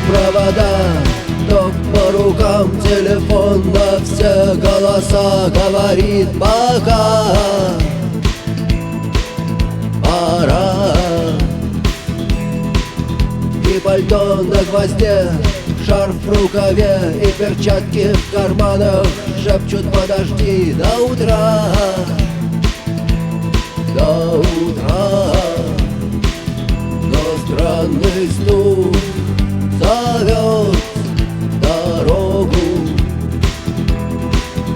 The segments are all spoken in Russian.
провода, ток по рукам, телефон на все голоса говорит пока. Пора. И пальто на гвозде, шарф в рукаве и перчатки в карманах шепчут: подожди до утра, до утра. Но странный стук зовет дорогу.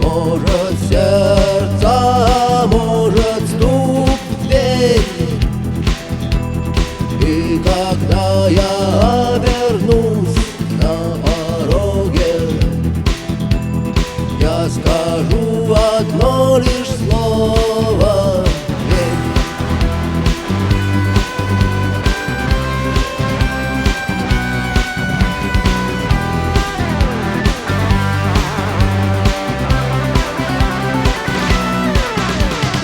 Может, сердце, может, стук в дверь. И когда я обернусь на пороге, я скажу одно лишь слово: верь.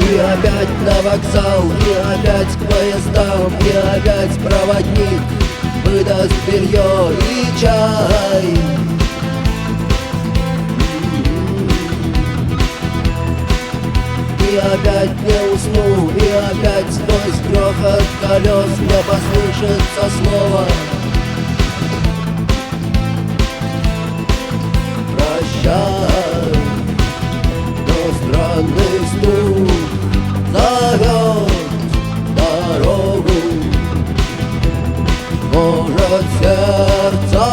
И опять на вокзал, и опять к поездам, и опять проводник выдаст белье и чай. И опять не усну, и опять сквозь грохот колес мне послышится слово: прощай. Но странный стук зовет дорогу. Может, сердце,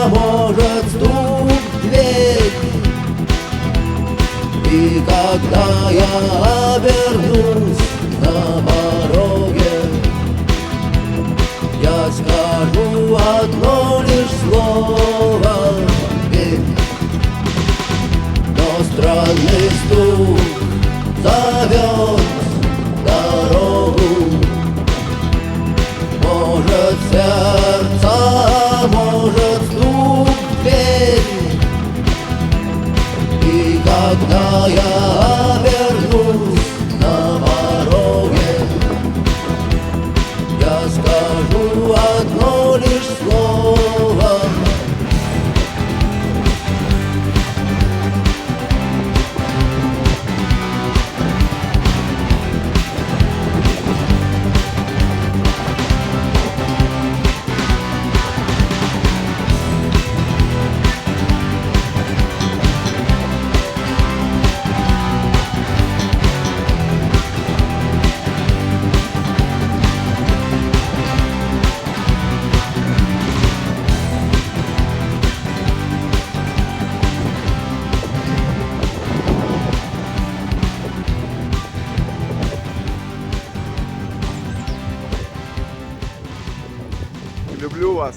может, стук в дверь. И когда я обернусь на пороге, я скажу одно лишь слово: верь. Но странный стук зовет дорогу. Может, сердце, может, стук в дверь. И когда я обернусь на пороге, я скажу одно лишь слово: Люблю вас.